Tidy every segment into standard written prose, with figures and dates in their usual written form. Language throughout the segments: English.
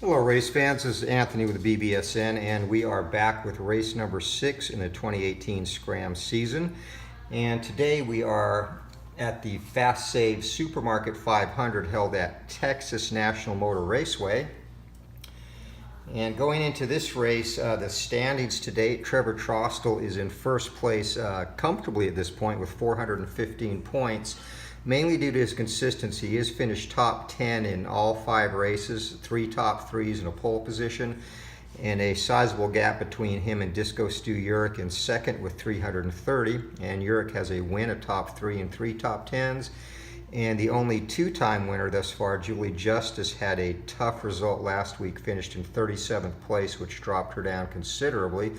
Hello race fans, this is Anthony with the BBSN and we are back with race number 6 in the 2018 SCRAM season. And today we are at the Fas-Save Supermarket 500 held at Texas National Motor Raceway. And going into this race, the standings to date, Trevor Trostel is in first place comfortably at this point with 415 points. Mainly due to his consistency. He has finished top 10 in all 5 races, 3 top 3s in a pole position, and a sizable gap between him and Disco Stu Urich in second with 330. And Urich has a win, a top 3 and 3 top 10s. And the only 2-time winner thus far, Julee Justus, had a tough result last week, finished in 37th place, which dropped her down considerably.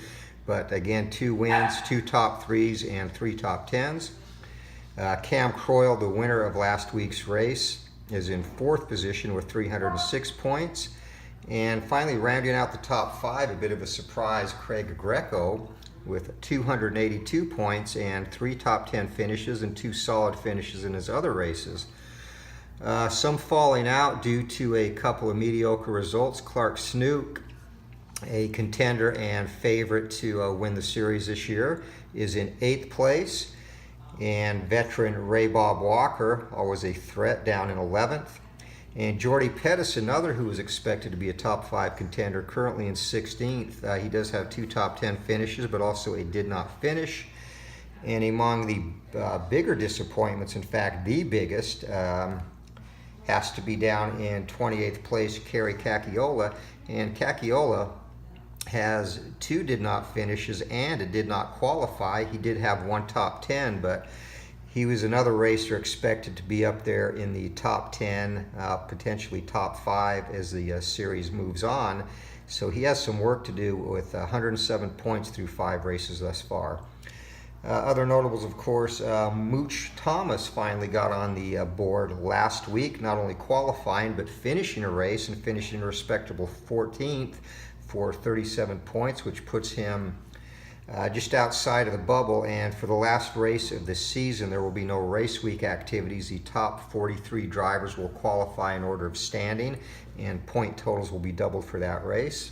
But again, 2 wins, 2 top 3s, and 3 top 10s. Cam Croyle, the winner of last week's race, is in 4th position with 306 points. And finally, rounding out the top 5, a bit of a surprise, Craig Greco with 282 points and 3 top 10 finishes and 2 solid finishes in his other races. Some falling out due to a couple of mediocre results. Clark Snook, a contender and favorite to win the series this year, is in 8th place. And veteran Ray Bob Walker, always a threat, down in 11th. And Jordy Pettis, another who is expected to be a top 5 contender, currently in 16th. He does have 2 top 10 finishes, but also a did not finish. And among the bigger disappointments, in fact, the biggest, has to be down in 28th place, Kerry Cacchiola. And Cacchiola has 2 did not finishes and a did not qualify. He did have 1 top 10, but he was another racer expected to be up there in the top 10, potentially top 5 as the series moves on. So he has some work to do with 107 points through 5 races thus far. Other notables, of course, Mooch Thomas finally got on the board last week, not only qualifying but finishing a race and finishing a respectable 14th for 37 points, which puts him just outside of the bubble. And for the last race of the season, there will be no race week activities. The top 43 drivers will qualify in order of standing, and point totals will be doubled for that race.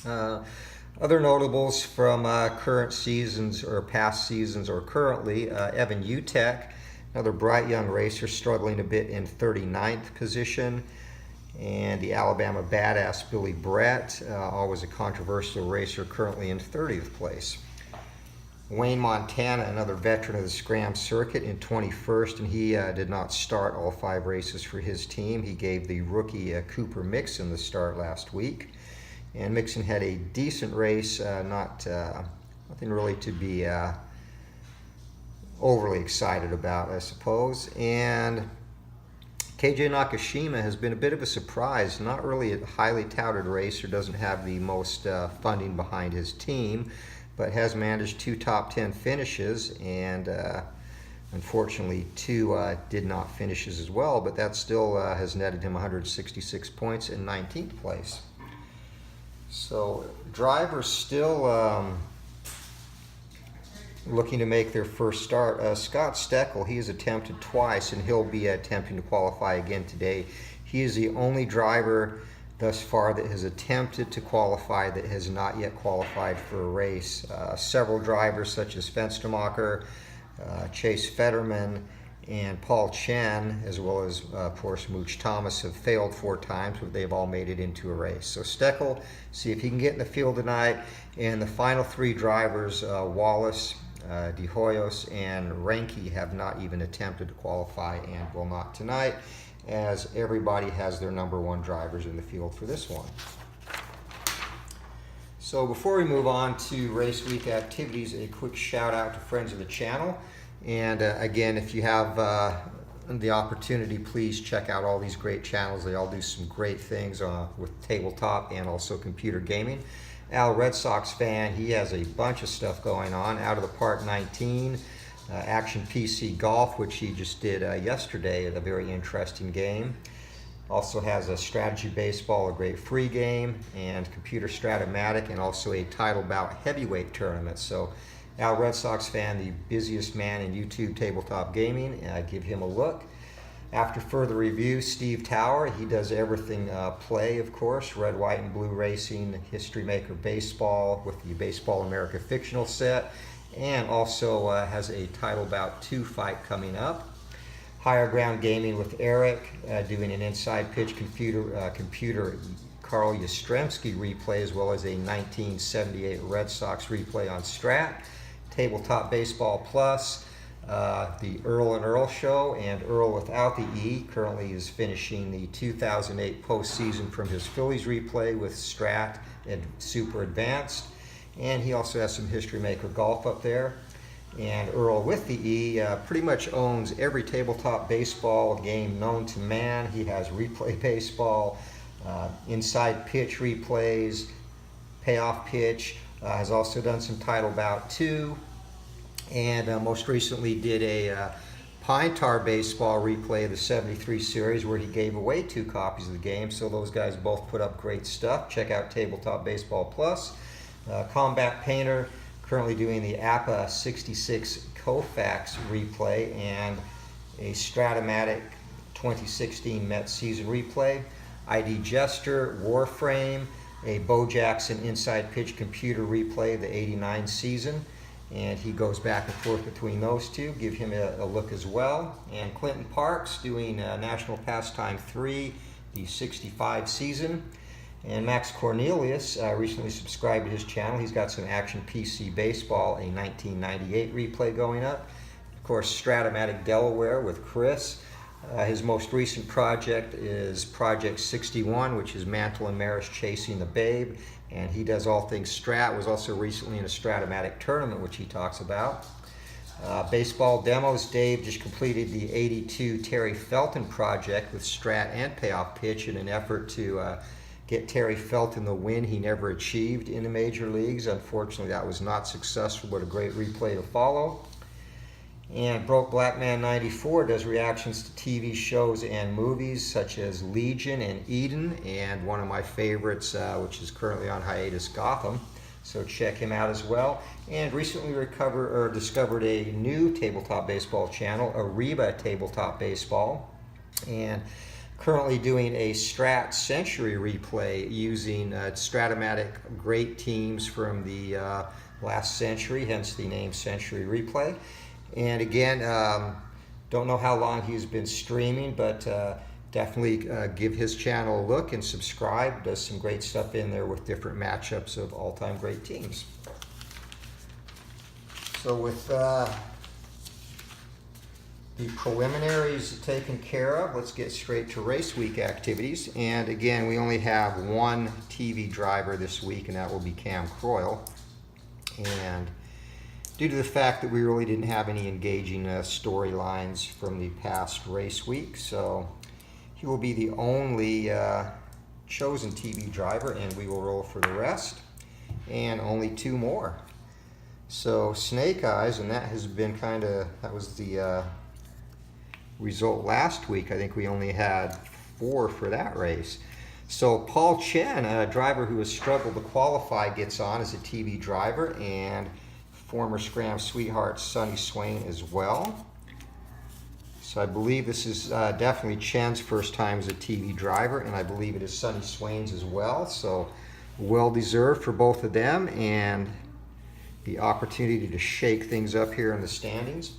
Other notables from current seasons or past seasons or currently, Evan Utek, another bright young racer, struggling a bit in 39th position. And the Alabama badass Billy Brett, always a controversial racer, currently in 30th place. Wayne Montana, another veteran of the SCRAM circuit, in 21st, and he did not start all 5 races for his team. He gave the rookie Cooper Mixon the start last week. And Mixon had a decent race, nothing really to be overly excited about, I suppose. And KJ Nakashima has been a bit of a surprise, not really a highly touted racer, doesn't have the most funding behind his team, but has managed 2 top 10 finishes and unfortunately 2 did not finishes as well, but that still has netted him 166 points in 19th place. So drivers still looking to make their first start. Scott Steckel, he has attempted twice and he'll be attempting to qualify again today. He is the only driver thus far that has attempted to qualify that has not yet qualified for a race. Several drivers such as Fenstermacher, Chase Fetterman, and Paul Chen, as well as of course Mooch Thomas, have failed 4 times, but they've all made it into a race. So Steckel, see if he can get in the field tonight. And the final 3 drivers, Wallace, De Hoyos, and Renke, have not even attempted to qualify and will not tonight, as everybody has their number 1 drivers in the field for this one. So before we move on to race week activities, a quick shout out to friends of the channel. And again, if you have the opportunity, please check out all these great channels. They all do some great things with tabletop and also computer gaming. Al, Red Sox fan, he has a bunch of stuff going on. Out of the Park 19, Action PC Golf, which he just did yesterday, a very interesting game. Also has a Strategy Baseball, a great free game, and Computer Stratomatic, and also a Title Bout heavyweight tournament. So Al, Red Sox fan, the busiest man in YouTube tabletop gaming. Give him a look. After further review, Steve Tower, he does everything play, of course, red, white, and blue racing, History Maker Baseball with the Baseball America fictional set, and also has a Title Bout 2 fight coming up. Higher Ground Gaming with Eric, doing an inside pitch computer Carl Yastrzemski replay, as well as a 1978 Red Sox replay on Strat. Tabletop Baseball Plus, the Earl and Earl Show, and Earl without the E currently is finishing the 2008 postseason from his Phillies replay with Strat and Super Advanced. And he also has some History Maker Golf up there. And Earl with the E pretty much owns every tabletop baseball game known to man. He has Replay Baseball, inside pitch replays, payoff pitch, has also done some Title Bout 2, and most recently did a Pine Tar Baseball replay of the 73 series where he gave away 2 copies of the game. So those guys both put up great stuff. Check out Tabletop Baseball Plus. Combat Painter, currently doing the APA 66 Koufax replay and a Stratomatic 2016 Mets season replay. ID Jester, Warframe, a Bo Jackson inside pitch computer replay of the 89 season. And he goes back and forth between those two. Give him a look as well. And Clinton Parks doing National Pastime 3, the 65 season. And Max Cornelius recently subscribed to his channel. He's got some Action PC Baseball, a 1998 replay going up. Of course, Stratomatic Delaware with Chris. His most recent project is Project 61, which is Mantle and Maris Chasing the Babe. And he does all things Strat. Was also recently in a Stratomatic tournament, which he talks about. Baseball Demos, Dave just completed the 82 Terry Felton project with Strat and Payoff Pitch in an effort to get Terry Felton the win he never achieved in the major leagues. Unfortunately, that was not successful, but a great replay to follow. And Broke Black Man 94 does reactions to TV shows and movies such as Legion and Eden, and one of my favorites, which is currently on hiatus, Gotham. So check him out as well. And recently discovered a new tabletop baseball channel, Ariba Tabletop Baseball, and currently doing a Strat Century replay using Stratomatic great teams from the last century, hence the name Century Replay. And again, don't know how long he's been streaming, but definitely give his channel a look and subscribe. Does some great stuff in there with different matchups of all-time great teams. So with the preliminaries taken care of, let's get straight to race week activities. And again, we only have one TV driver this week, and that will be Cam Croyle. And due to the fact that we really didn't have any engaging storylines from the past race week, so he will be the only chosen TV driver, and we will roll for the rest. And only 2 more. So Snake Eyes, and that has been that was the result last week. I think we only had 4 for that race. So Paul Chen, a driver who has struggled to qualify, gets on as a TV driver, and former SCRAM sweetheart Sonny Swain as well. So I believe this is definitely Chen's first time as a TV driver, and I believe it is Sonny Swain's as well. So well deserved for both of them, and the opportunity to shake things up here in the standings.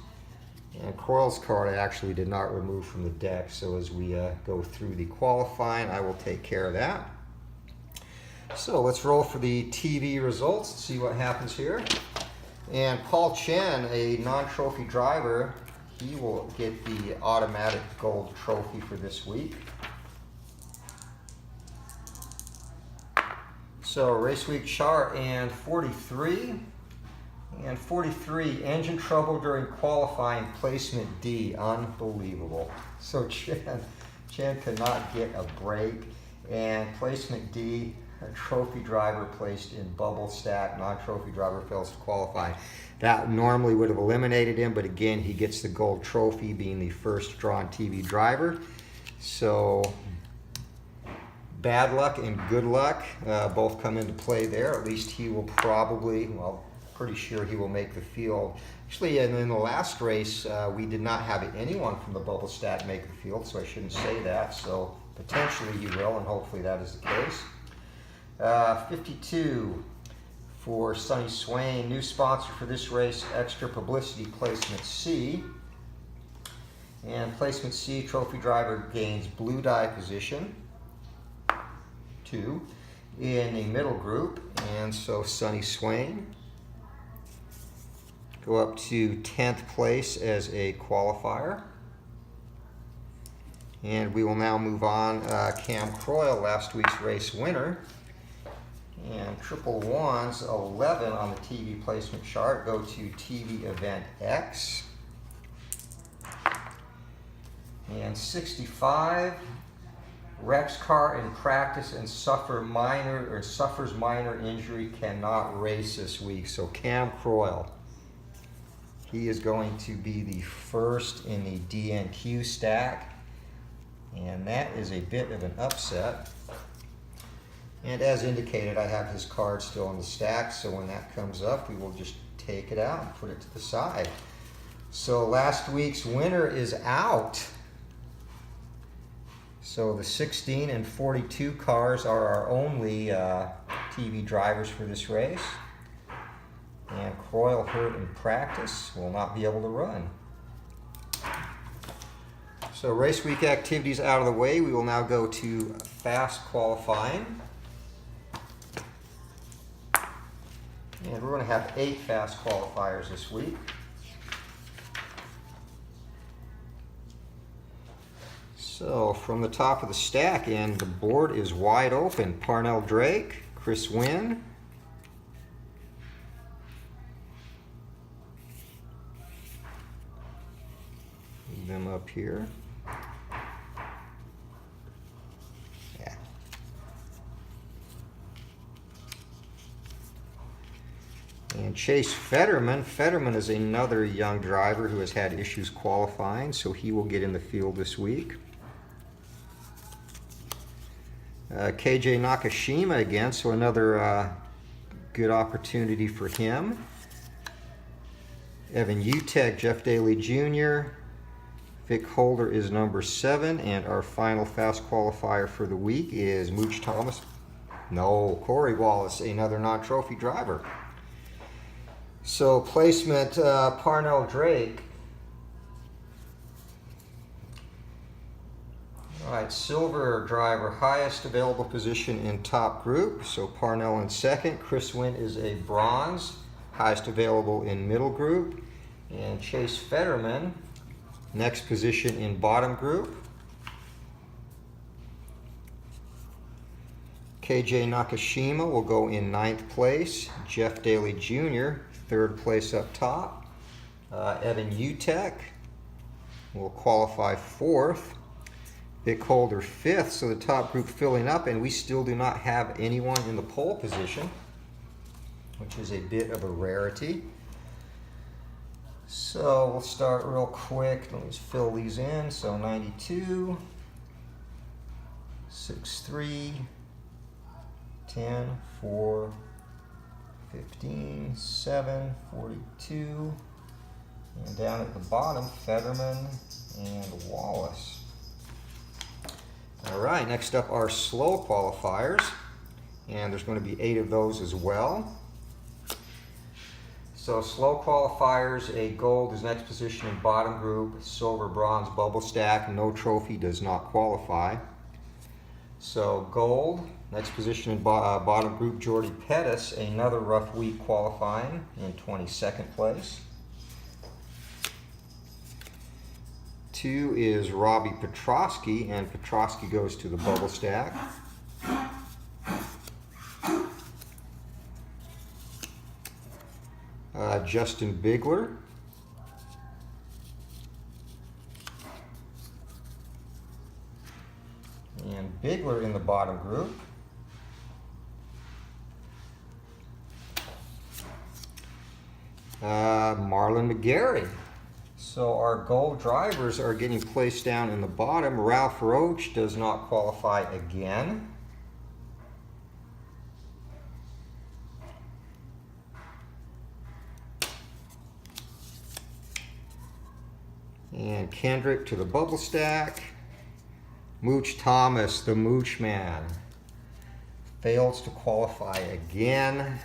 And Croyle's card I actually did not remove from the deck, so as we go through the qualifying, I will take care of that. So let's roll for the TV results and see what happens here. And Paul Chen, a non-trophy driver, he will get the automatic gold trophy for this week. So race week chart and 43. And 43, engine trouble during qualifying, placement D. Unbelievable. So Chen could not get a break. And placement D, a trophy driver placed in bubble stack, non-trophy driver fails to qualify. That normally would have eliminated him, but again, he gets the gold trophy being the first drawn TV driver. So bad luck and good luck both come into play there. At least he will probably, well, pretty sure he will make the field. Actually, in the last race, we did not have anyone from the bubble stack make the field, so I shouldn't say that. So potentially he will, and hopefully that is the case. 52 for Sonny Swain. New sponsor for this race, Extra Publicity, Placement C. And Placement C, trophy driver gains blue die position, 2, in a middle group. And so Sonny Swain go up to 10th place as a qualifier. And we will now move on. Cam Croyle, last week's race winner. And triple ones, 11 on the TV placement chart, go to TV event X. And 65, wrecks car in practice and suffers minor injury, cannot race this week. So Cam Croyle, he is going to be the first in the DNQ stack, and that is a bit of an upset. And as indicated, I have his card still in the stack, so when that comes up, we will just take it out and put it to the side. So last week's winner is out. So the 16 and 42 cars are our only TV drivers for this race. And Croyle, hurt in practice, will not be able to run. So race week activities out of the way, we will now go to fast qualifying. And we're going to have 8 fast qualifiers this week. So from the top of the stack, and the board is wide open. Parnell Drake, Chris Wynn, move them up here. Yeah. And Chase Fetterman. Fetterman is another young driver who has had issues qualifying, so he will get in the field this week. KJ Nakashima again, so another good opportunity for him. Evan Utek, Jeff Daly Jr., Vic Holder is number 7, and our final fast qualifier for the week is Mooch Thomas. No, Corey Wallace, another non-trophy driver. So placement, Parnell Drake. All right, silver driver, highest available position in top group. So Parnell in second. Chris Wynn is a bronze, highest available in middle group. And Chase Fetterman, next position in bottom group. KJ Nakashima will go in 9th place. Jeff Daly Jr., 3rd place up top. Evan Utek will qualify 4th. Vic Holder 5th, so the top group filling up, and we still do not have anyone in the pole position, which is a bit of a rarity. So we'll start real quick. Let me just fill these in. So 92, 6-3, 10, 4, 15, 7, 42, and down at the bottom, Fetterman and Wallace. All right, next up are slow qualifiers, and there's going to be 8 of those as well. So slow qualifiers, a gold is next position in bottom group, silver, bronze, bubble stack, no trophy does not qualify. So gold, next position in bottom group, Jordy Pettis, another rough week qualifying in 22nd place. 2 is Robbie Petrosky, and Petrosky goes to the bubble stack. Justin Bigler. And Bigler in the bottom group. Marlon McGarry. So our gold drivers are getting placed down in the bottom. Ralph Roach does not qualify again. And Kendrick to the bubble stack. Mooch Thomas, the Mooch Man, fails to qualify again.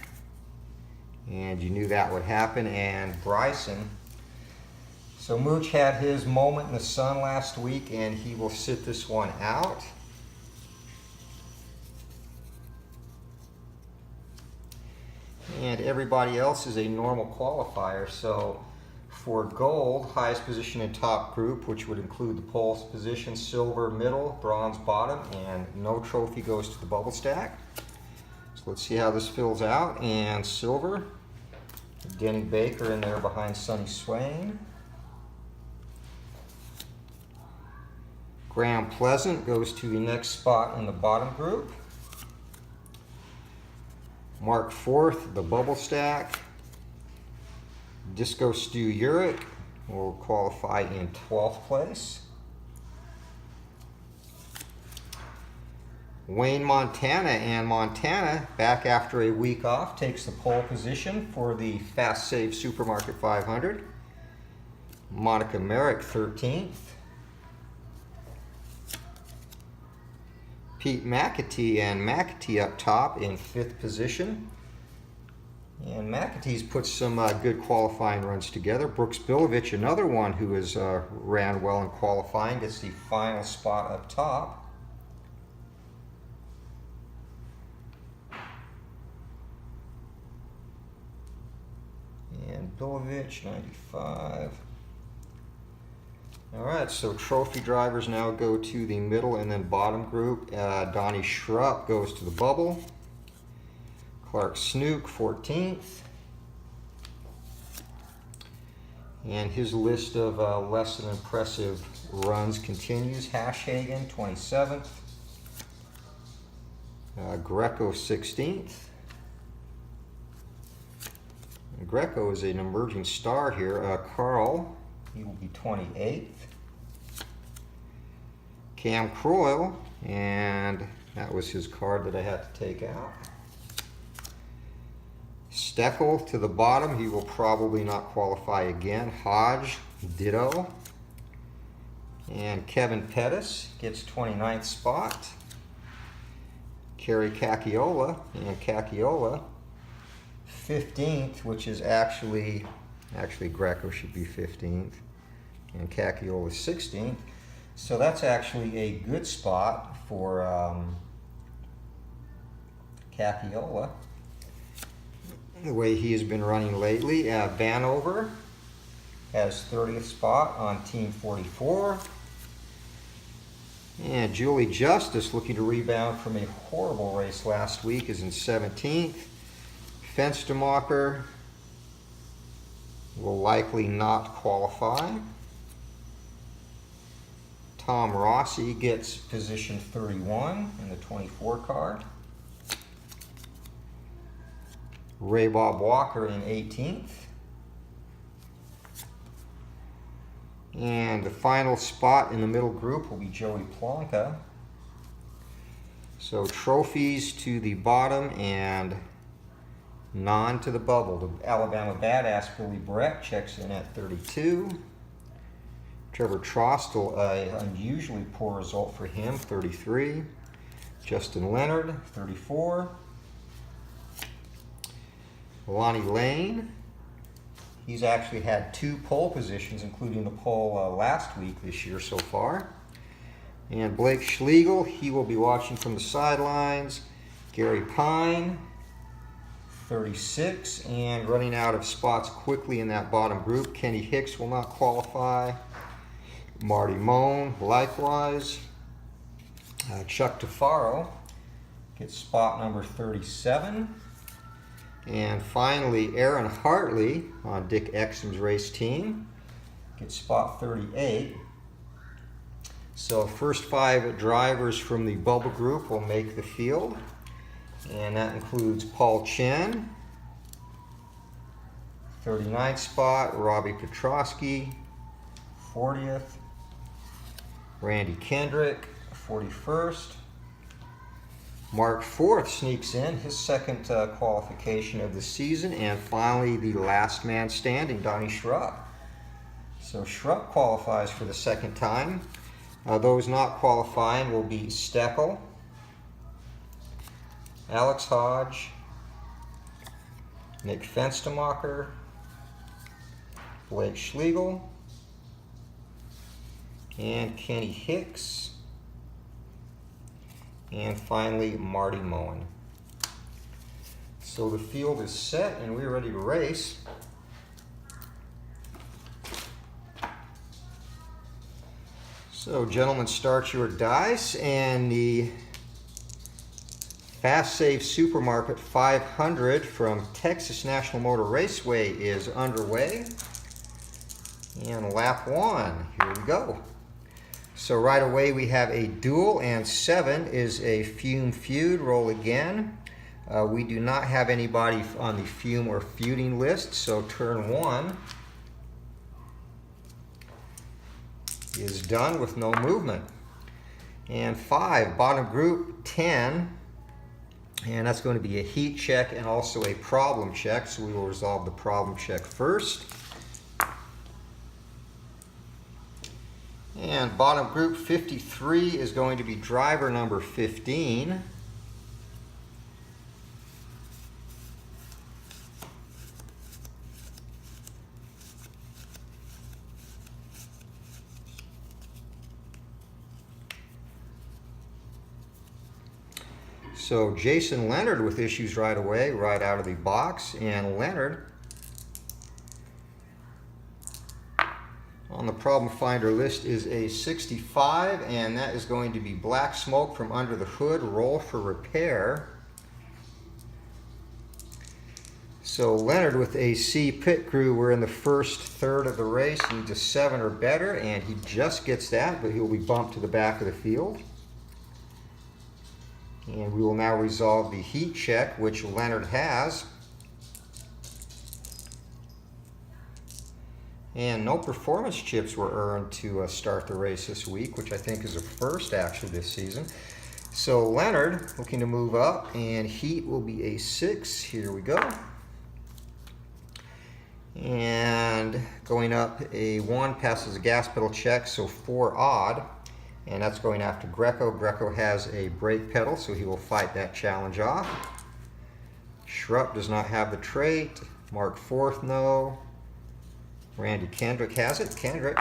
And you knew that would happen. And Racin. So Mooch had his moment in the sun last week, and he will sit this one out. And everybody else is a normal qualifier. So for gold, highest position in top group, which would include the pole position, silver middle, bronze bottom, and no trophy goes to the bubble stack. So let's see how this fills out. And silver, Denny Baker in there behind Sonny Swain. Graham Pleasant goes to the next spot in the bottom group. Mark Forth, the bubble stack. Disco Stu Urich will qualify in 12th place. Wayne Montana, and Montana, back after a week off, takes the pole position for the Fas-Save Supermarket 500. Monica Merrick, 13th. Pete McAtee, and McAtee up top in 5th position. And McAtee's put some good qualifying runs together. Brooks Bilovich, another one who has ran well in qualifying, gets the final spot up top. And Bilovich, 95. All right, so trophy drivers now go to the middle and then bottom group. Donnie Schrupp goes to the bubble. Clark Snook, 14th. And his list of less than impressive runs continues. Hashhagen, 27th. Greco, 16th. And Greco is an emerging star here. Carl, he will be 28th. Cam Croyle, and that was his card that I had to take out. Steckel to the bottom, he will probably not qualify again. Hodge, ditto. And Kevin Pettis gets 29th spot. Kerry Cacchiola, and Cacchiola 15th, which is actually Greco should be 15th, and Cacchiola 16th. So that's actually a good spot for Cacchiola, the way he has been running lately. Vanover has 30th spot on Team 44. And Julee Justus, looking to rebound from a horrible race last week, is in 17th. Fenstermacher will likely not qualify. Tom Rossi gets position 31 in the 24 card. Ray Bob Walker in 18th. And the final spot in the middle group will be Joey Plonka. So trophies to the bottom and none to the bubble. The Alabama Badass Billy Brett checks in at 32. Trevor Trostel, an unusually poor result for him, 33. Justin Leonard, 34. Lonnie Lane, he's actually had 2 pole positions, including the pole last week this year so far. And Blake Schlegel, he will be watching from the sidelines. Gary Pine, 36, and running out of spots quickly in that bottom group. Kenny Hicks will not qualify. Marty Moan, likewise. Chuck Tafaro gets spot number 37. And finally, Aaron Hartley on Dick Exum's race team gets spot 38. So first 5 drivers from the bubble group will make the field. And that includes Paul Chen, 39th spot. Robbie Petrosky, 40th. Randy Kendrick, 41st. Mark Forth sneaks in, his second qualification of the season. And finally, the last man standing, Donnie Schrupp. So Schrupp qualifies for the second time. Those not qualifying will be Steckel, Alex Hodge, Nick Fenstermacher, Blake Schlegel, and Kenny Hicks, and finally Marty Moen. So the field is set and we're ready to race. So gentlemen, start your dice, and the Fas-Save Supermarket 500 from Texas National Motor Raceway is underway. And lap 1, here we go. So right away we have a duel, and 7 is a fume feud. Roll again. We do not have anybody on the fume or feuding list, so turn 1 is done with no movement. And 5, bottom group 10, and that's going to be a heat check and also a problem check, so we will resolve the problem check first. And bottom group 53 is going to be driver number 15. So Jason Leonard with issues right away, right out of the box, and Leonard on the problem finder list is a 65, and that is going to be black smoke from under the hood, roll for repair. So Leonard with a C pit crew, we're in the first third of the race, needs a 7 or better, and he just gets that, but he'll be bumped to the back of the field. And we will now resolve the heat check, which Leonard has. And no performance chips were earned to start the race this week, which I think is a first actually this season. So Leonard looking to move up, and heat will be a 6. Here we go. And going up a 1, passes a gas pedal check, so 4 odd. And that's going after Greco. Greco has a brake pedal, so he will fight that challenge off. Schrupp does not have the trait. Mark Forth, no. Randy Kendrick has it. Kendrick.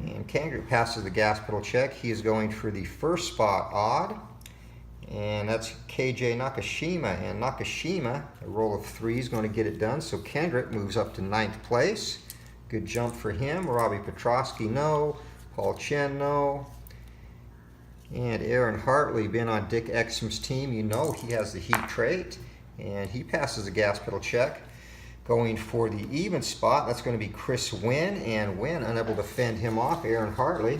And Kendrick passes the gas pedal check. He is going for the first spot, odd. And that's KJ Nakashima. And Nakashima, a roll of 3 is going to get it done. So Kendrick moves up to 9th place. Good jump for him. Robbie Petrosky, no. Paul Chen, no. And Aaron Hartley, been on Dick Exum's team, you know he has the heat trait, and he passes a gas pedal check. Going for the even spot, that's going to be Chris Wynn, and Wynn unable to fend him off. Aaron Hartley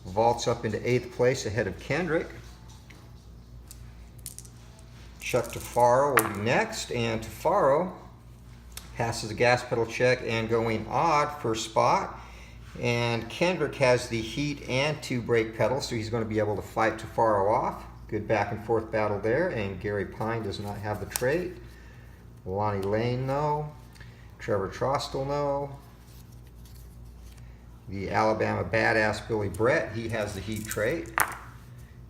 vaults up into 8th place ahead of Kendrick. Chuck Tafaro will be next, and Tafaro passes a gas pedal check and going odd first spot. And Kendrick has the heat and 2 brake pedals, so he's going to be able to fight Tafaro off. Good back and forth battle there, and Gary Pine does not have the trait. Lonnie Lane, no. Trevor Trostel, no. The Alabama badass Billy Brett, he has the heat trait.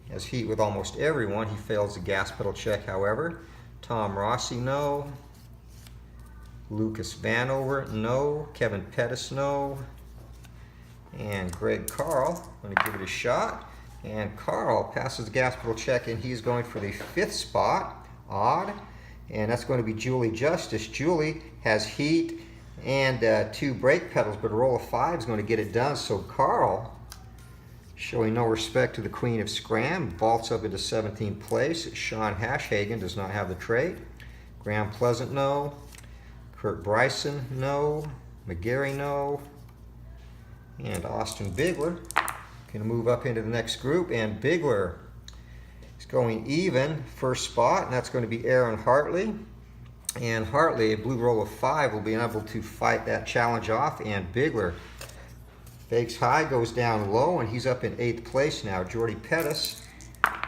He has heat with almost everyone. He fails the gas pedal check, however. Tom Rossi, no. Lucas Vanover, no. Kevin Pettis, no. And Greg Carl, I'm going to give it a shot. And Carl passes the gas pedal check, and he's going for the 5th spot, odd. And that's going to be Julee Justus. Julie has heat and 2 brake pedals, but a roll of 5 is going to get it done. So Carl, showing no respect to the Queen of SCRAM, vaults up into 17th place. Sean Hashhagen does not have the trait. Graham Pleasant, no. Kurt Bryson, no. McGarry, no. And Austin Bigler can move up into the next group, and Bigler is going even, first spot, and that's going to be Aaron Hartley. And Hartley, a blue roll of 5, will be able to fight that challenge off, and Bigler fakes high, goes down low, and he's up in 8th place now. Jordy Pettis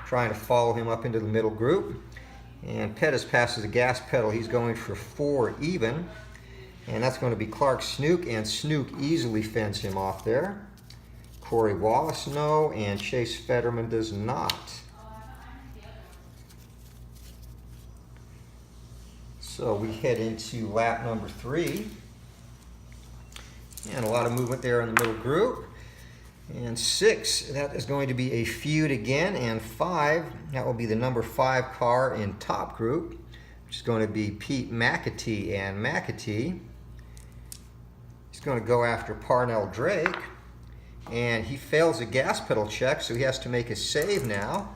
trying to follow him up into the middle group, and Pettis passes the gas pedal. He's going for 4 even. And that's going to be Clark Snook, and Snook easily fends him off there. Corey Wallace, no, and Chase Fetterman does not. So we head into lap number 3. And a lot of movement there in the middle group. And 6, that is going to be a feud again. And 5, that will be the number 5 car in top group, which is going to be Pete McAtee. And McAtee, he's going to go after Parnell Drake. And he fails a gas pedal check, so he has to make a save now.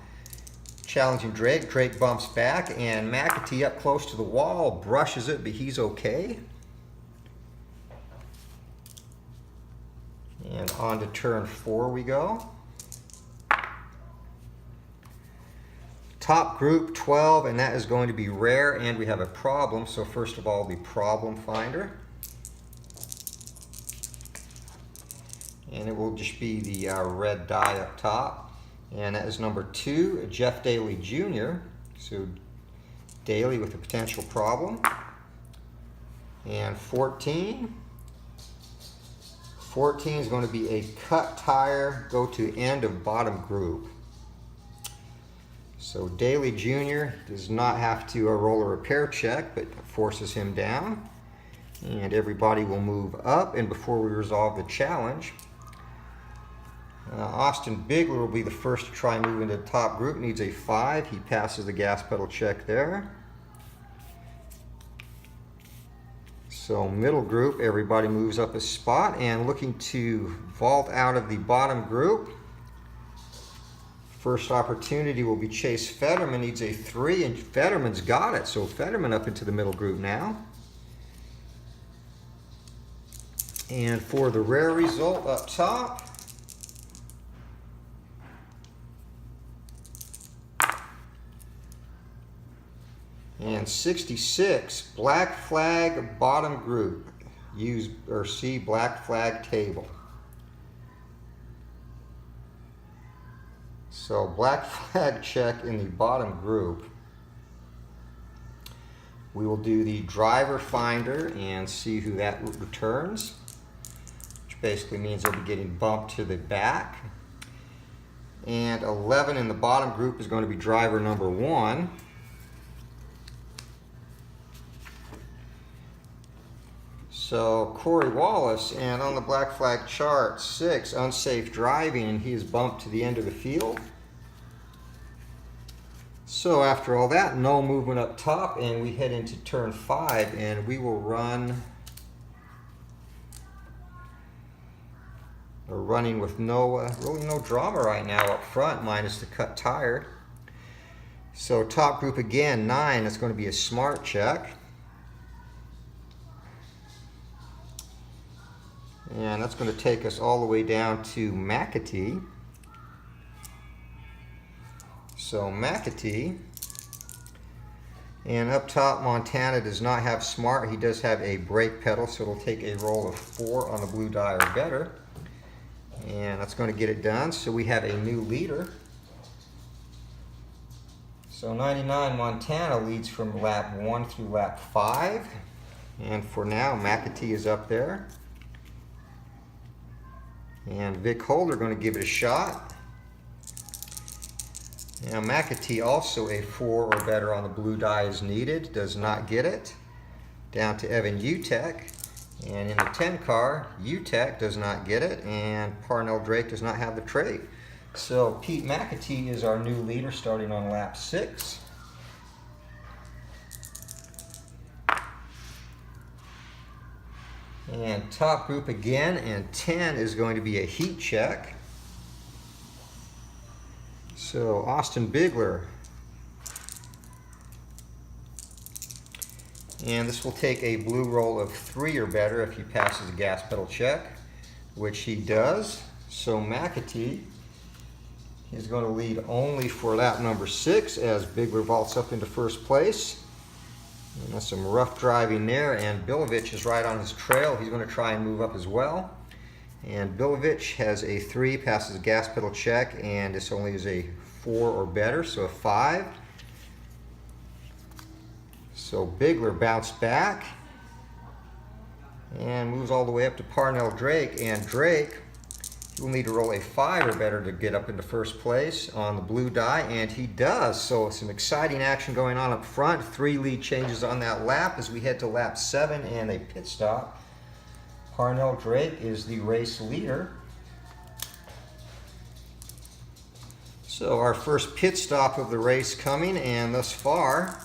Challenging Drake. Drake bumps back, and McAtee up close to the wall, brushes it, but he's okay. And on to turn 4 we go. Top group 12, and that is going to be rare, and we have a problem. So first of all, the problem finder. And it will just be the red die up top. And that is number 2, Jeff Daly Jr. So Daly with a potential problem. And 14. 14 is going to be a cut tire, go to end of bottom group. So Daly Jr. does not have to roll a repair check, but forces him down. And everybody will move up. And before we resolve the challenge, Austin Bigler will be the first to try and move into the top group. Needs a 5. He passes the gas pedal check there. So middle group, everybody moves up a spot, and looking to vault out of the bottom group. First opportunity will be Chase Fetterman. Needs a 3, and Fetterman's got it. So Fetterman up into the middle group now. And for the rare result up top, and 66, black flag bottom group. Use or see black flag table. So black flag check in the bottom group. We will do the driver finder and see who that returns, which basically means they'll be getting bumped to the back. And 11 in the bottom group is going to be driver number 1. So Corey Wallace, and on the black flag chart, 6, unsafe driving, and he is bumped to the end of the field. So after all that, no movement up top, and we head into turn 5, and we will run, we're running with really no drama right now up front, minus the cut tire. So top group again, 9, it's going to be a smart check. And that's going to take us all the way down to McAtee. So McAtee. And up top, Montana does not have smart. He does have a brake pedal, so it'll take a roll of 4 on the blue die or better. And that's going to get it done. So we have a new leader. So 99 Montana leads from lap 1 through lap 5. And for now, McAtee is up there. And Vic Holder going to give it a shot. Now McAtee also a 4 or better on the blue die is needed. Does not get it. Down to Evan Utek. And in the 10 car, Utek does not get it. And Parnell Drake does not have the trait. So Pete McAtee is our new leader starting on lap 6. And top group again, and 10 is going to be a heat check. So Austin Bigler. And this will take a blue roll of 3 or better if he passes a gas pedal check, which he does. So McAtee is going to lead only for lap number 6 as Bigler vaults up into first place. And that's some rough driving there, and Bilovich is right on his trail. He's going to try and move up as well. And Bilovich has a 3, passes a gas pedal check, and this only is a 4 or better, so a 5. So Bigler bounced back. and moves all the way up to Parnell Drake. And Drake will need to roll a 5 or better to get up into first place on the blue die, and he does. So some exciting action going on up front. 3 lead changes on that lap as we head to lap 7 and a pit stop. Parnell Drake is the race leader. So our first pit stop of the race coming, and thus far,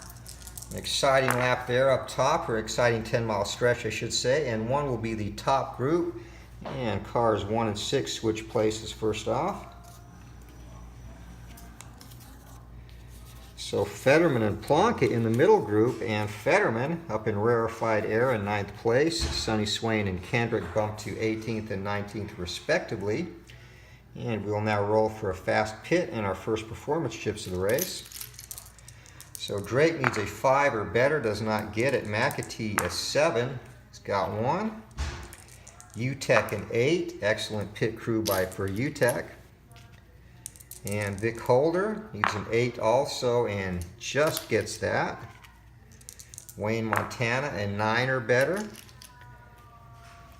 an exciting lap there up top, or exciting 10-mile stretch, I should say, and one will be the top group. And cars 1 and 6 switch places first off. So Fetterman and Plonka in the middle group, and Fetterman up in rarefied air in 9th place. Sonny Swain and Kendrick bumped to 18th and 19th respectively. And we'll now roll for a fast pit and our first performance chips of the race. So Drake needs a 5 or better, does not get it. McAtee a 7, he's got 1. UTEC an 8, excellent pit crew for UTEC. And Vic Holder needs an 8 also and just gets that. Wayne Montana a 9 or better.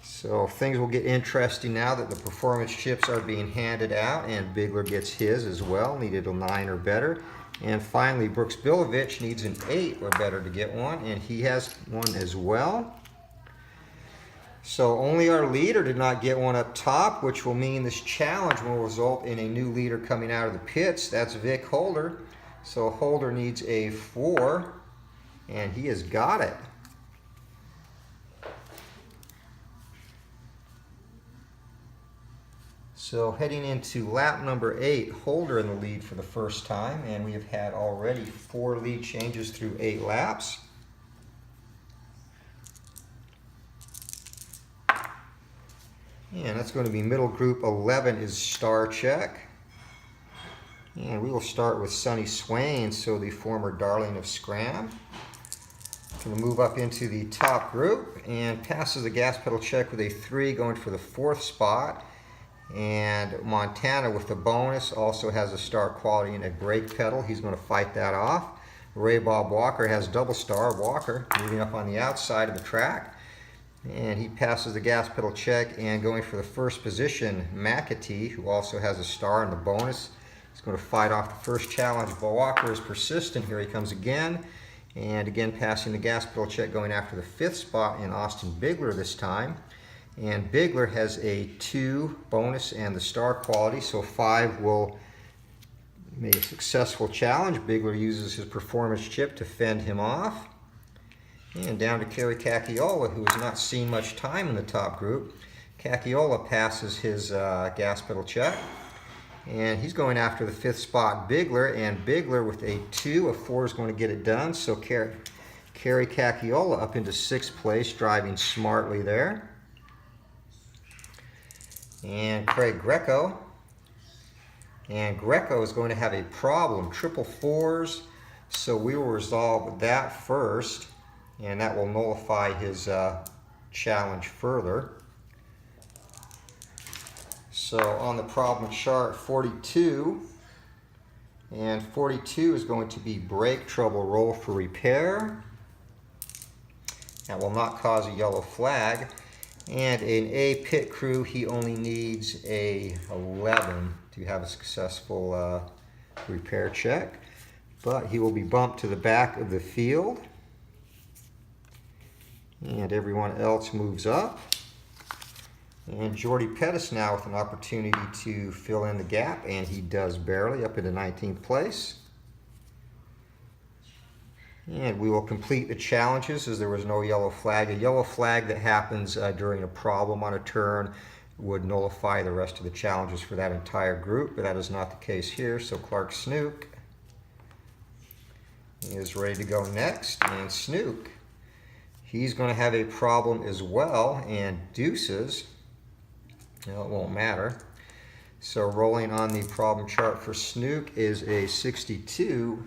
So things will get interesting now that the performance chips are being handed out, and Bigler gets his as well, needed a 9 or better. And finally Brooks Bilovich needs an 8 or better to get one, and he has one as well. So only our leader did not get one up top, which will mean this challenge will result in a new leader coming out of the pits. That's Vic Holder. So Holder needs a 4, and he has got it. So heading into lap number 8, Holder in the lead for the first time, and we have had already 4 lead changes through 8 laps. And that's going to be middle group 11 is Star Check. And we will start with Sonny Swain, so the former darling of SCRAM. Going to move up into the top group and passes the gas pedal check with a 3, going for the 4th spot. And Montana with the bonus also has a star quality and a brake pedal. He's going to fight that off. Ray Bob Walker has double star. Walker moving up on the outside of the track. And he passes the gas pedal check, and going for the first position, McAtee, who also has a star in the bonus. He's going to fight off the first challenge. Walker is persistent. Here he comes again. And again passing the gas pedal check, going after the 5th spot in Austin Bigler this time. And Bigler has a 2 bonus and the star quality, so 5 will make a successful challenge. Bigler uses his performance chip to fend him off. And down to Kerry Cacchiola, who has not seen much time in the top group. Cacchiola passes his gas pedal check. And he's going after the 5th spot, Bigler. And Bigler with a 2, a 4 is going to get it done. So Kerry Cacchiola up into 6th place, driving smartly there. And Craig Greco. And Greco is going to have a problem, triple 4s. So we will resolve that first, and that will nullify his challenge further. So on the problem chart, 42, and 42 is going to be brake trouble, roll for repair. That will not cause a yellow flag. And in A pit crew, he only needs a 11 to have a successful repair check. But he will be bumped to the back of the field. And everyone else moves up. And Jordy Pettis now with an opportunity to fill in the gap, and he does barely, up into 19th place. And we will complete the challenges as there was no yellow flag. A yellow flag that happens during a problem on a turn would nullify the rest of the challenges for that entire group, but that is not the case here. So Clark Snook is ready to go next, and Snook, he's going to have a problem as well, and deuces. Well, it won't matter. So rolling on the problem chart for Snook is a 62,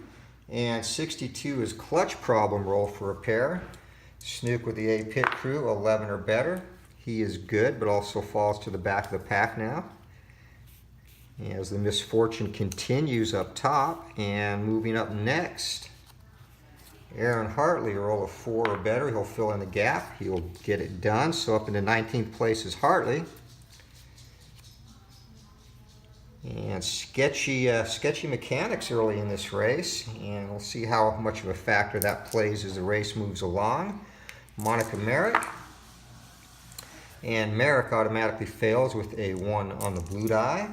and 62 is clutch problem, roll for repair. Snook with the A pit crew, 11 or better. He is good, but also falls to the back of the pack now. As the misfortune continues up top, and moving up next Aaron Hartley, a roll of 4 or better. He'll fill in the gap. He'll get it done. So up into 19th place is Hartley. And sketchy mechanics early in this race. And we'll see how much of a factor that plays as the race moves along. Monica Merrick. And Merrick automatically fails with a 1 on the blue die.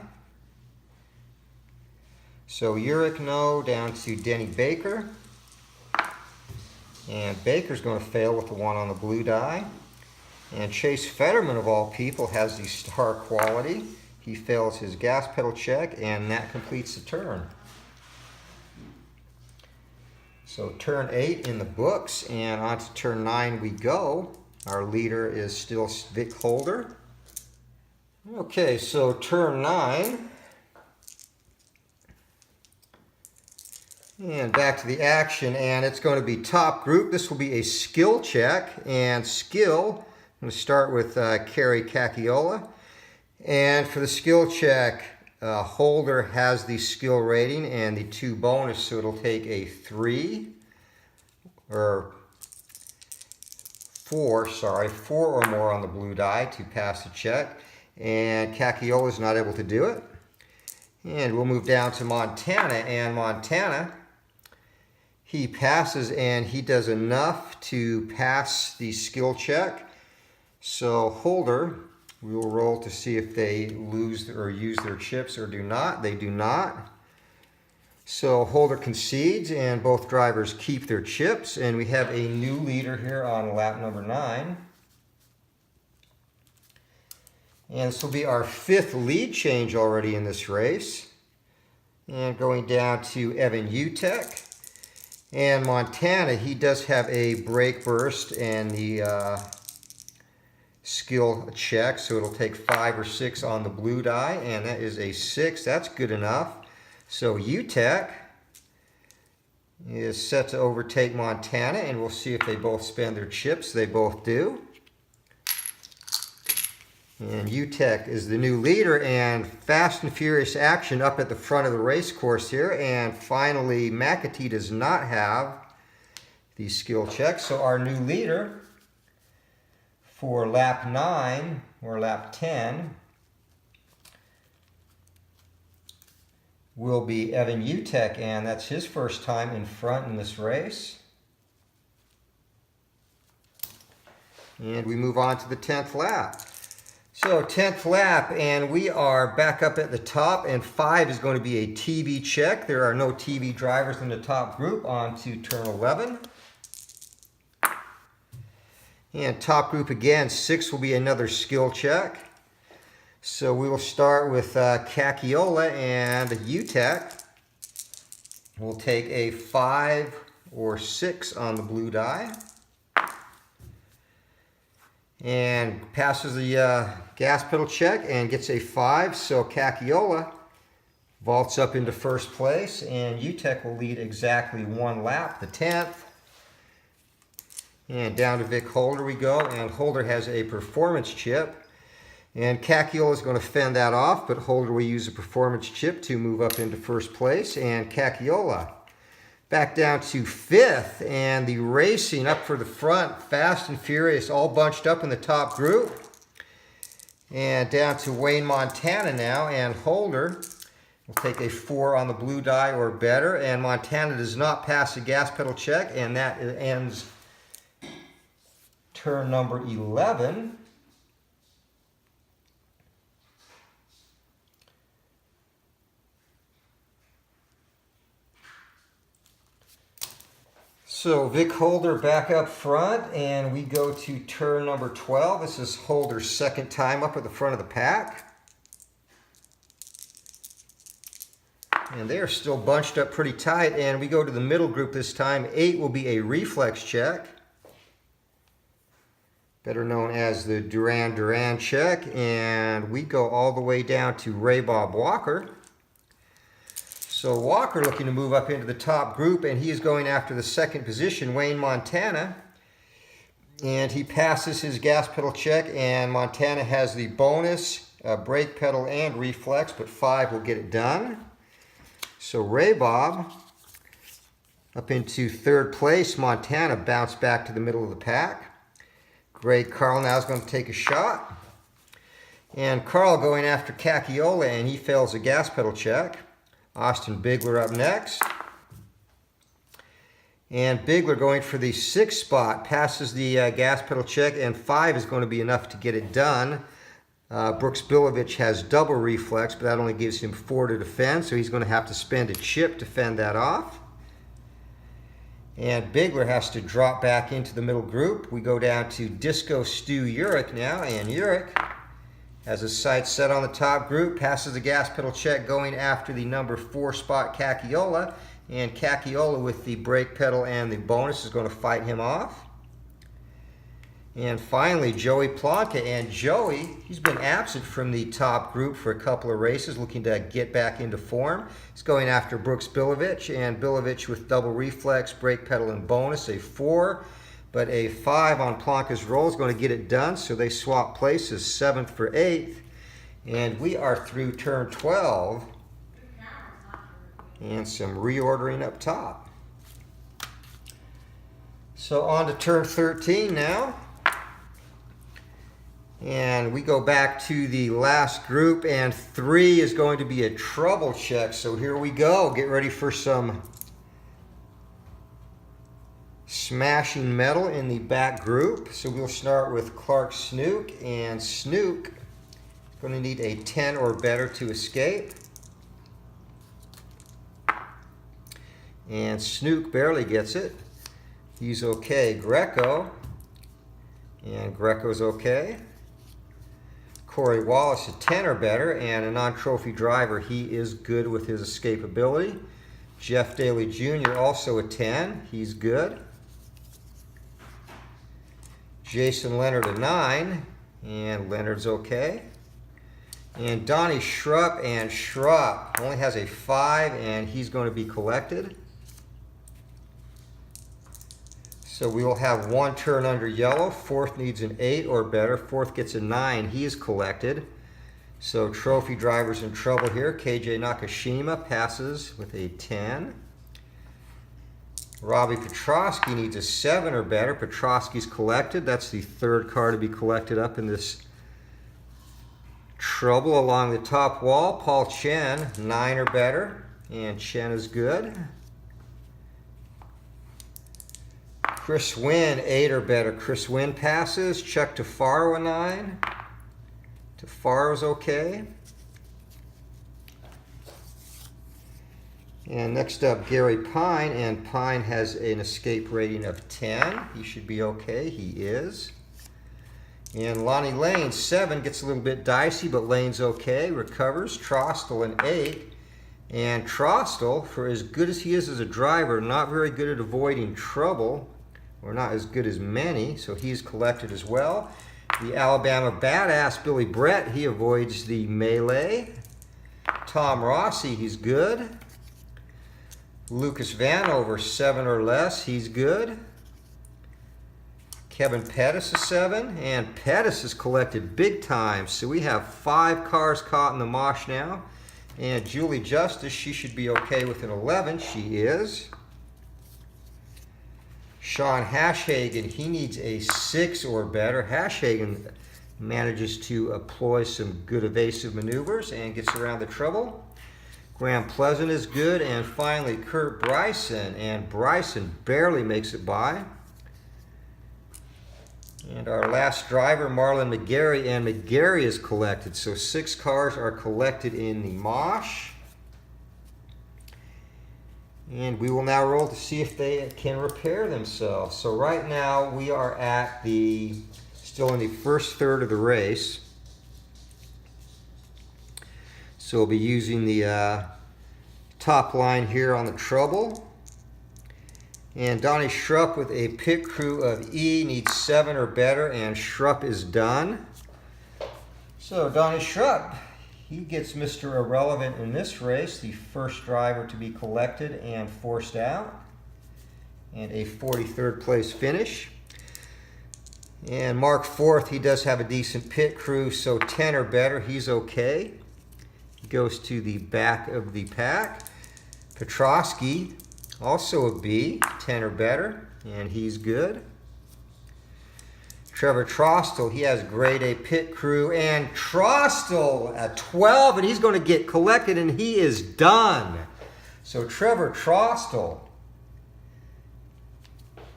So Urick no down to Denny Baker. And Baker's going to fail with the 1 on the blue die. And Chase Fetterman, of all people, has the star quality. He fails his gas pedal check, and that completes the turn. So turn 8 in the books, and on to turn 9 we go. Our leader is still Vic Holder. Okay, so turn 9. And back to the action, and it's going to be top group. This will be a skill check, and skill, I'm going to start with Carrie Cacchiola. And for the skill check, Holder has the skill rating and the 2 bonus, so it'll take a 3 or 4 or more on the blue die to pass the check. And Cacchiola is not able to do it. And we'll move down to Montana, and Montana, he passes, and he does enough to pass the skill check. So Holder, we will roll to see if they lose or use their chips or do not. They do not. So Holder concedes, and both drivers keep their chips, and we have a new leader here on lap number 9. And this will be our 5th lead change already in this race. And going down to Evan Utek. And Montana, he does have a brake burst and the skill check, so it'll take 5 or 6 on the blue die, and that is a 6. That's good enough. So Utek is set to overtake Montana, and we'll see if they both spend their chips. They both do. And Utek is the new leader, and fast and furious action up at the front of the race course here. And finally, McAtee does not have the skill check. So our new leader for lap 9 or lap 10 will be Evan Utek, and that's his first time in front in this race. And we move on to the 10th lap. So 10th lap, and we are back up at the top, and 5 is going to be a TV check. There are no TV drivers in the top group. On to turn 11. And top group again, 6 will be another skill check. So we will start with Cacchiola, and Utek will take a 5 or 6 on the blue die. And passes the gas pedal check and gets a 5. So Cacchiola vaults up into first place, and Utek will lead exactly 1 lap, the 10th. And down to Vic Holder we go, and Holder has a performance chip. And Cacchiola is going to fend that off, but Holder will use a performance chip to move up into first place. And Cacchiola back down to 5th, and the Racing up for the front, fast and furious, all bunched up in the top group. And down to Wayne Montana now, and Holder will take a 4 on the blue die or better, and Montana does not pass the gas pedal check, and that ends turn number 11. So Vic Holder back up front, and we go to turn number 12. This is Holder's second time up at the front of the pack. And they are still bunched up pretty tight, and we go to the middle group this time. 8 will be a reflex check, better known as the Duran Duran check, and we go all the way down to Ray Bob Walker. So Walker looking to move up into the top group, and he is going after the second position, Wayne Montana. And he passes his gas pedal check, and Montana has the bonus, brake pedal and reflex, but 5 will get it done. So Ray Bob Up into third place, Montana bounced back to the middle of the pack. Greg Carl now is going to take a shot. And Carl going after Cacchiola, and he fails a gas pedal check. Austin Bigler up next. And Bigler going for the 6th spot, passes the gas pedal check, and 5 is going to be enough to get it done. Brooks Bilovich has double reflex, but that only gives him 4 to defend, so he's going to have to spend a chip to fend that off. And Bigler has to drop back into the middle group. We go down to Disco Stu Urich now, and Urich has his sights set on the top group, passes the gas pedal check going after the number 4 spot Cacchiola, and Cacchiola with the brake pedal and the bonus is going to fight him off. And finally, Joey Plonka, and Joey, he's been absent from the top group for a couple of races, looking to get back into form. He's going after Brooks Bilovich, and Bilovich with double reflex, brake pedal, and bonus, a 4. But a 5 on Plonka's roll is going to get it done, so they swap places, 7th for 8th. And we are through turn 12. And some reordering up top. So on to turn 13 now. And we go back to the last group, and 3 is going to be a trouble check. So here we go. Get ready for some smashing metal in the back group. So we'll start with Clark Snook, and Snook is going to need a 10 or better to escape. And Snook barely gets it. He's okay. Greco, and Greco's okay. Corey Wallace, a 10 or better, and a non-trophy driver. He is good with his escapability. Jeff Daly Jr., also a 10. He's good. Jason Leonard, a 9, and Leonard's okay. And Donnie Schrupp, and Schrupp only has a 5, and he's going to be collected. So we will have 1 turn under yellow. 4th needs an 8 or better. 4th gets a 9. He is collected. So trophy driver's in trouble here. KJ Nakashima passes with a 10. Robbie Petrosky needs a 7 or better. Petrosky's collected. That's the 3rd car to be collected up in this trouble along the top wall. Paul Chen, 9 or better. And Chen is good. Chris Wynn, 8 or better. Chris Wynn passes. Chuck Tafaro, a 9. Tafaro's okay. And next up, Gary Pine, and Pine has an escape rating of 10. He should be okay. He is. And Lonnie Lane, 7, gets a little bit dicey, but Lane's okay. Recovers. Trostel, an 8. And Trostel, for as good as he is as a driver, not very good at avoiding trouble, or not as good as many, so he's collected as well. The Alabama badass Billy Brett, he avoids the melee. Tom Rossi, he's good. Lucas Vanover, 7 or less, he's good. Kevin Pettis is 7, and Pettis is collected big time. So we have 5 cars caught in the mosh now. And Julee Justus, she should be okay with an 11. She is. Sean Hashhagen, he needs a 6 or better. Hashhagen manages to employ some good evasive maneuvers and gets around the trouble. Graham Pleasant is good. And finally, Kurt Bryson. And Bryson barely makes it by. And our last driver, Marlon McGarry. And McGarry is collected. So 6 cars are collected in the mosh. And we will now roll to see if they can repair themselves. So right now we are at still in the first third of the race. So we'll be using the top line here on the trouble. And Donnie Schrupp with a pit crew of E needs 7 or better, and Schrupp is done. So Donnie Schrupp, he gets Mr. Irrelevant in this race, the first driver to be collected and forced out, and a 43rd place finish. And Mark Forth, he does have a decent pit crew, so 10 or better, he's okay. He goes to the back of the pack. Petrosky, also a B, 10 or better, and he's good. Trevor Trostel, he has grade A pit crew, and Trostel at 12, and he's going to get collected, and he is done. So Trevor Trostel,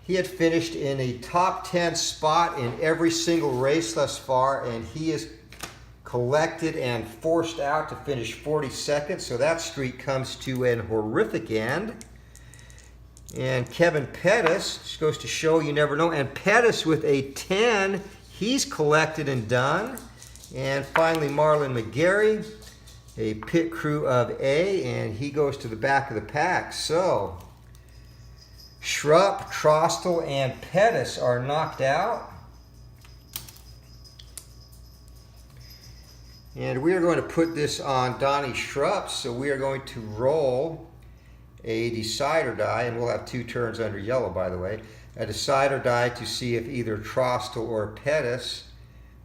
he had finished in a top 10 spot in every single race thus far, and he is collected and forced out to finish 42nd, so that streak comes to an horrific end. And Kevin Pettis, just goes to show you never know, and Pettis with a 10, he's collected and done. And finally Marlon McGarry, a pit crew of A, and he goes to the back of the pack. So Schrupp, Trostel, and Pettis are knocked out. And we are going to put this on Donnie Schrupp, so we are going to roll a decider die, and we'll have 2 turns under yellow, by the way. A decider die to see if either Trostel or Pettis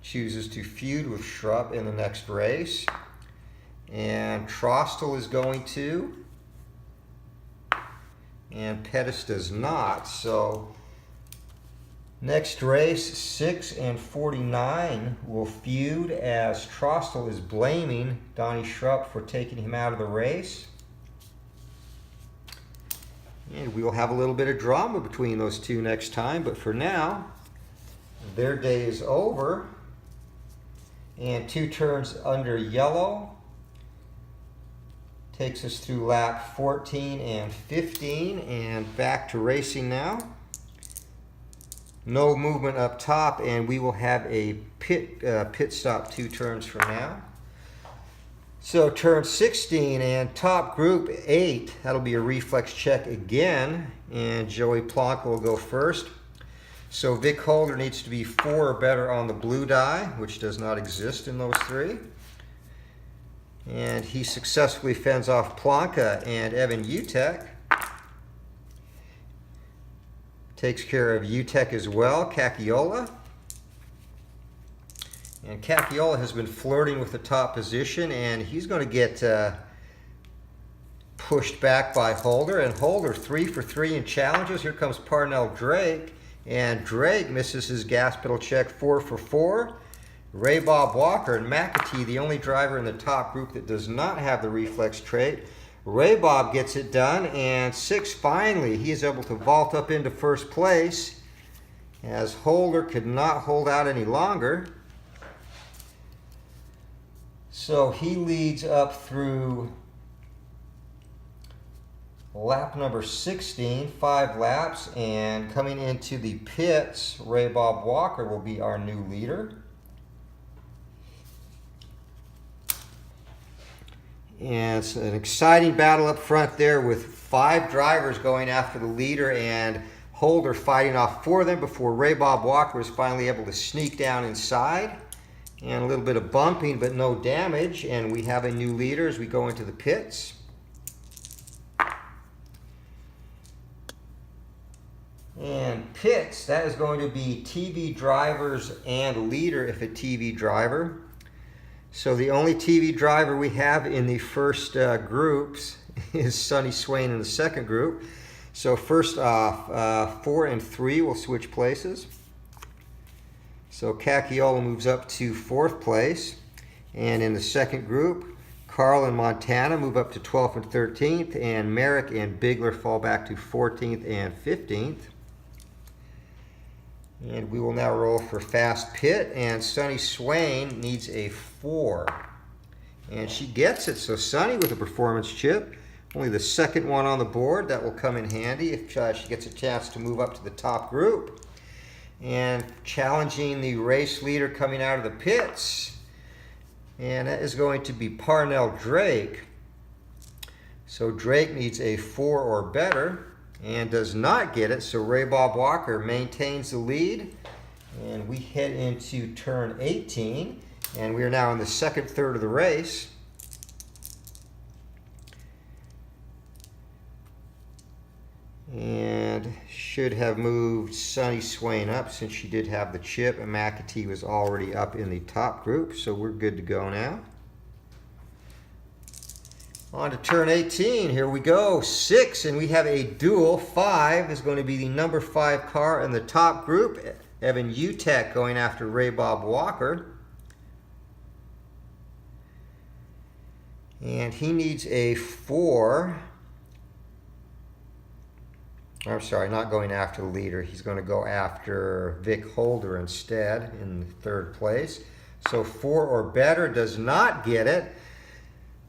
chooses to feud with Schrupp in the next race. And Trostel is going to, and Pettis does not. So next race, 6 and 49 will feud, as Trostel is blaming Donnie Schrupp for taking him out of the race. And we will have a little bit of drama between those two next time, but for now, their day is over. And 2 turns under yellow takes us through lap 14 and 15, and back to racing now. No movement up top, and we will have a pit stop 2 turns from now. So turn 16 and top group 8, that'll be a reflex check again, and Joey Plonka will go first. So Vic Holder needs to be 4 or better on the blue die, which does not exist in those 3. And he successfully fends off Plonka, and Evan Utek takes care of Utek as well. Cacchiola. And Cacchiola has been flirting with the top position, and he's going to get pushed back by Holder. And Holder 3 for 3 in challenges. Here comes Parnell Drake, and Drake misses his gas pedal check, 4 for 4. Ray Bob Walker and McAtee, the only driver in the top group that does not have the reflex trait. Ray Bob gets it done, and 6 finally, he is able to vault up into first place, as Holder could not hold out any longer. So he leads up through lap number 16, 5 laps, and coming into the pits, Ray Bob Walker will be our new leader. And it's an exciting battle up front there with 5 drivers going after the leader, and Holder fighting off 4 of them before Ray Bob Walker was finally able to sneak down inside. And a little bit of bumping, but no damage. And we have a new leader as we go into the pits. And pits, that is going to be TV drivers and leader if a TV driver. So the only TV driver we have in the first groups is Sonny Swain in the second group. So first off, 4 and 3 will switch places. So Cacchiola moves up to 4th place. And in the second group, Carl and Montana move up to 12th and 13th. And Merrick and Bigler fall back to 14th and 15th. And we will now roll for fast pit. And Sonny Swain needs a 4. And she gets it. So Sonny with a performance chip. Only the second one on the board. That will come in handy if she gets a chance to move up to the top group. And challenging the race leader coming out of the pits, and that is going to be Parnell Drake. So Drake needs a 4 or better and does not get it, so Ray Bob Walker maintains the lead, and we head into turn 18, and we are now in the second third of the race. And should have moved Sonny Swain up since she did have the chip, and McAtee was already up in the top group, so we're good to go now. On to turn 18, here we go, 6, and we have a duel. 5 is going to be the number 5 car in the top group. Evan Utek going after Ray Bob Walker. And he needs a 4. I'm sorry, not going after the leader. He's going to go after Vic Holder instead in 3rd place. So 4 or better does not get it.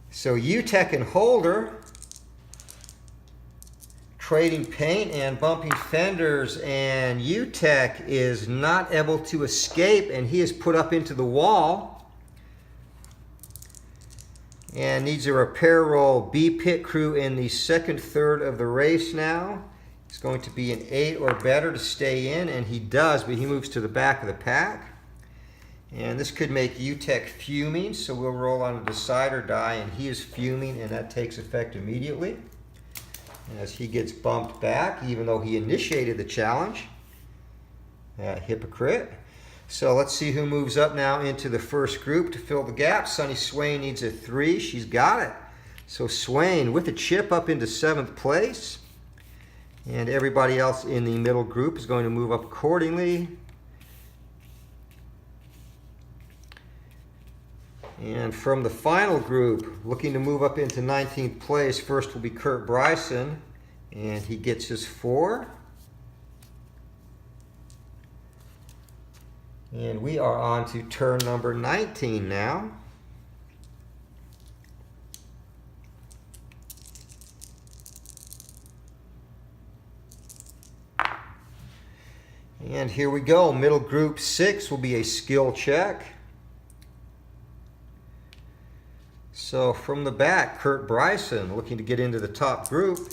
So Utek and Holder trading paint and bumping fenders, and Utek is not able to escape, and he is put up into the wall and needs a repair roll. B pit crew in the 2nd third of the race now. It's going to be an 8 or better to stay in, and he does, but he moves to the back of the pack. And this could make Utek fuming, so we'll roll on a decide or die, and he is fuming, and that takes effect immediately as he gets bumped back, even though he initiated the challenge. Hypocrite. So let's see who moves up now into the 1st group to fill the gap. Sunny Swain needs a 3. She's got it. So Swain with a chip up into 7th place. And everybody else in the middle group is going to move up accordingly. And from the final group, looking to move up into 19th place, first will be Kurt Bryson, and he gets his 4. And we are on to turn number 19 now. And here we go. Middle group 6 will be a skill check. So from the back, Kurt Bryson looking to get into the top group.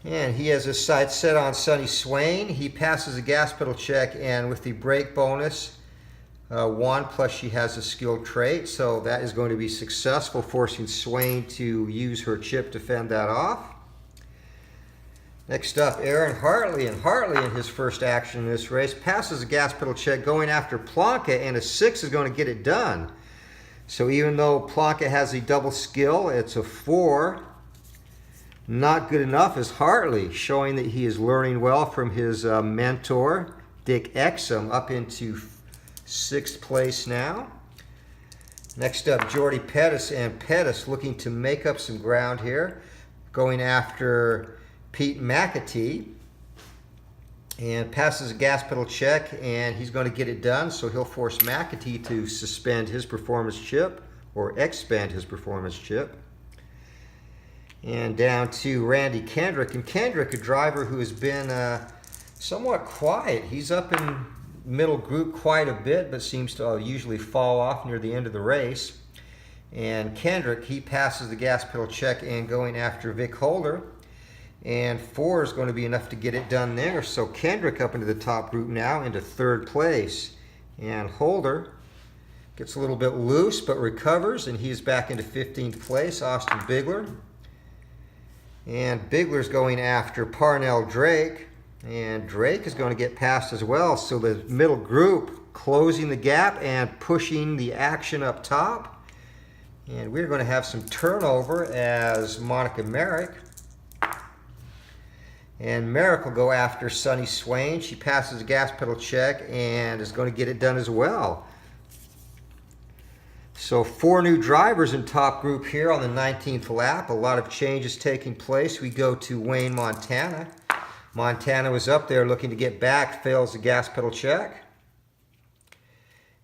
And he has his sights set on Sunny Swain. He passes a gas pedal check, and with the brake bonus, 1, plus she has a skill trait. So that is going to be successful, forcing Swain to use her chip to fend that off. Next up, Aaron Hartley. And Hartley, in his first action in this race, passes a gas pedal check going after Plonka, and a 6 is going to get it done. So even though Plonka has a double skill, it's a 4. Not good enough is Hartley, showing that he is learning well from his mentor, Dick Exum, up into 6th place now. Next up, Jordy Pettis, and Pettis looking to make up some ground here, going after Pete McAtee, and passes a gas pedal check, and he's going to get it done, so he'll force McAtee to suspend his performance chip or expend his performance chip. And down to Randy Kendrick, and Kendrick, a driver who has been somewhat quiet. He's up in middle group quite a bit, but seems to usually fall off near the end of the race. And Kendrick, he passes the gas pedal check and going after Vic Holder. And 4 is going to be enough to get it done there. So Kendrick up into the top group now, into 3rd place. And Holder gets a little bit loose, but recovers, and he's back into 15th place, Austin Bigler. And Bigler's going after Parnell Drake. And Drake is going to get passed as well. So the middle group closing the gap and pushing the action up top. And we're going to have some turnover as Monica Merrick. And Merrick will go after Sunny Swain. She passes a gas pedal check and is going to get it done as well. So 4 new drivers in top group here on the 19th lap. A lot of changes taking place. We go to Wayne Montana. Montana was up there looking to get back, fails the gas pedal check.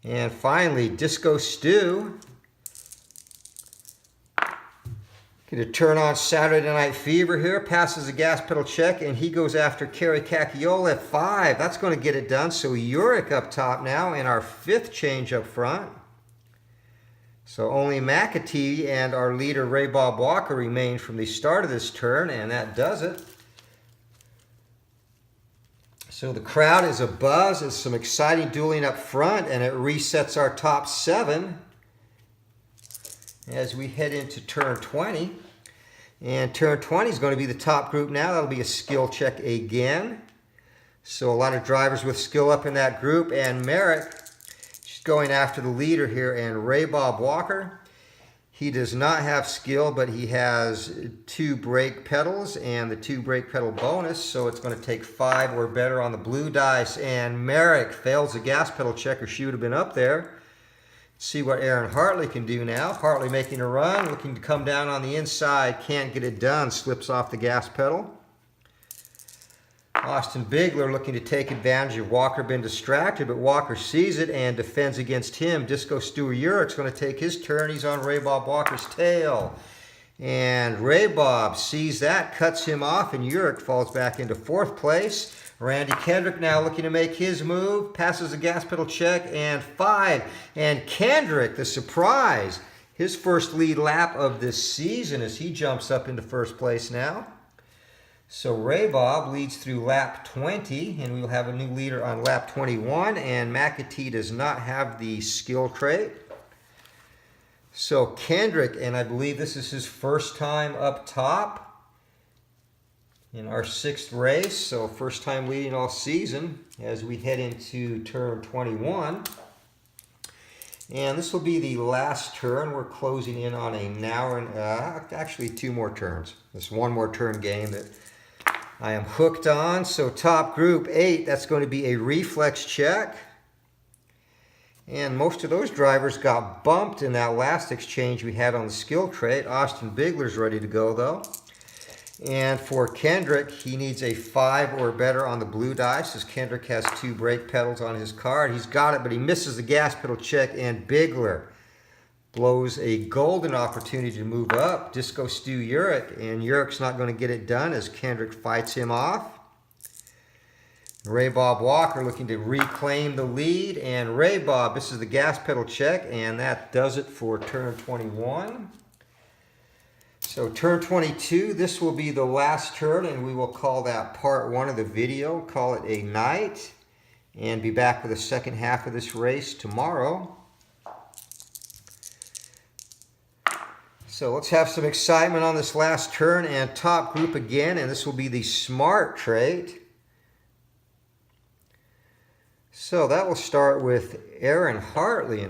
And finally, Disco Stu. Going to turn on Saturday Night Fever here, passes a gas pedal check, and he goes after Kerry Cacchiola at 5. That's going to get it done. So Uric up top now in our 5th change up front. So only McAtee and our leader Ray Bob Walker remain from the start of this turn, and that does it. So the crowd is abuzz. There's some exciting dueling up front, and it resets our top 7 as we head into turn 20. And turn 20 is going to be the top group now. That'll be a skill check again. So a lot of drivers with skill up in that group. And Merrick, she's going after the leader here, and Ray Bob Walker. He does not have skill, but he has 2 brake pedals and the 2 brake pedal bonus, so it's going to take 5 or better on the blue dice. And Merrick fails the gas pedal check, or she would have been up there. See what Aaron Hartley can do now. Hartley making a run, looking to come down on the inside, can't get it done, slips off the gas pedal. Austin Bigler looking to take advantage of Walker being distracted, but Walker sees it and defends against him. Disco Stew Urich's going to take his turn. He's on Ray Bob Walker's tail. And Ray Bob sees that, cuts him off, and Urich falls back into 4th place. Randy Kendrick now looking to make his move, passes the gas pedal check, and 5. And Kendrick, the surprise, his first lead lap of this season as he jumps up into 1st place now. So Ray Bob leads through lap 20, and we'll have a new leader on lap 21, and McAtee does not have the skill trait. So Kendrick, and I believe this is his first time up top in our 6th race, so first time leading all season as we head into turn 21. And this will be the last turn. We're closing in on an hour and actually 2 more turns. This 1 more turn game that I am hooked on. So top group 8, that's going to be a reflex check. And most of those drivers got bumped in that last exchange we had on the skill trait. Austin Bigler's ready to go though. And for Kendrick, he needs a 5 or better on the blue dice, as Kendrick has 2 brake pedals on his card. He's got it, but he misses the gas pedal check, and Bigler blows a golden opportunity to move up. Disco Stew Urich, and Urich's not going to get it done as Kendrick fights him off. Ray Bob Walker looking to reclaim the lead, and Ray Bob misses the gas pedal check, and that does it for turn 21. So turn 22, this will be the last turn, and we will call that part 1 of the video, call it a night, and be back with the second half of this race tomorrow. So let's have some excitement on this last turn, and top group again, and this will be the smart trait. So that will start with Aaron Hartley,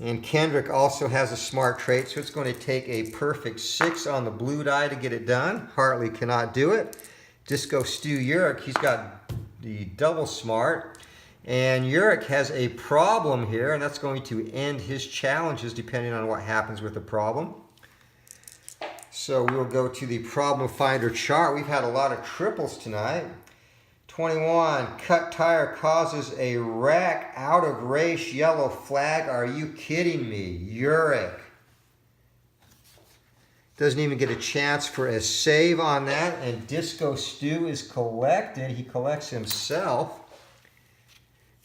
and Kendrick also has a smart trait, so it's going to take a perfect 6 on the blue die to get it done. Hartley cannot do it. Disco Stew Urich, he's got the double smart. And Urich has a problem here, and that's going to end his challenges depending on what happens with the problem. So we'll go to the problem finder chart. We've had a lot of triples tonight. 21, cut tire causes a wreck, out of race, yellow flag. Are you kidding me? Urich doesn't even get a chance for a save on that, and Disco Stew is collected. He collects himself.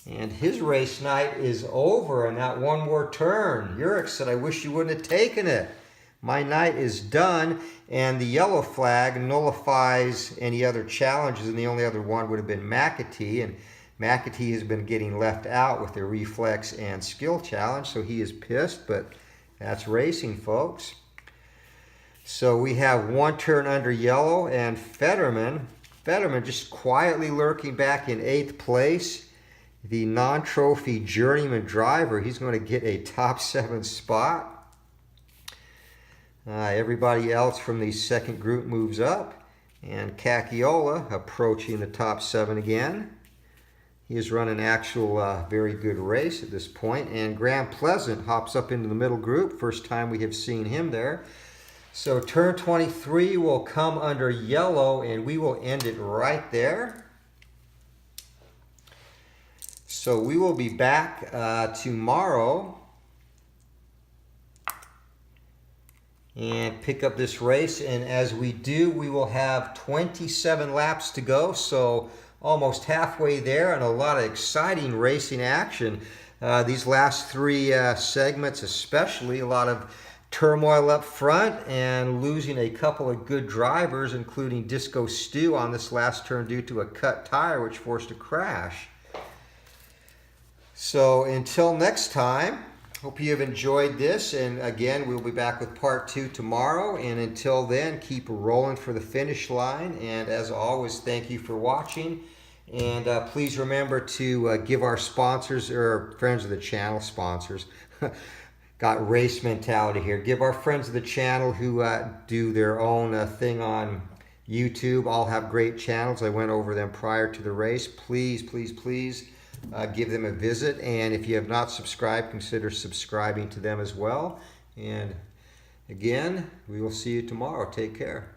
And his race night is over, and that 1 more turn. Urich said, I wish you wouldn't have taken it. My night is done, and the yellow flag nullifies any other challenges, and the only other one would have been McAtee, and McAtee has been getting left out with the reflex and skill challenge, so he is pissed, but that's racing, folks. So we have 1 turn under yellow, and Fetterman just quietly lurking back in 8th place. The non-trophy journeyman driver, he's going to get a top 7 spot. Everybody else from the second group moves up. And Cacchiola approaching the top 7 again. He has run an actual very good race at this point. And Graham Pleasant hops up into the middle group. First time we have seen him there. So turn 23 will come under yellow, and we will end it right there. So we will be back tomorrow and pick up this race. And as we do, we will have 27 laps to go. So almost halfway there, and a lot of exciting racing action. These last 3 segments especially, a lot of turmoil up front and losing a couple of good drivers, including Disco Stew on this last turn due to a cut tire which forced a crash. So until next time, hope you have enjoyed this, and again, we'll be back with part 2 tomorrow, and until then, keep rolling for the finish line, and as always, thank you for watching, and please remember to give our sponsors, or friends of the channel sponsors, got race mentality here. Give our friends of the channel who do their own thing on YouTube, all have great channels. I went over them prior to the race. Please, please, please give them a visit. And if you have not subscribed, consider subscribing to them as well. And again, we will see you tomorrow. Take care.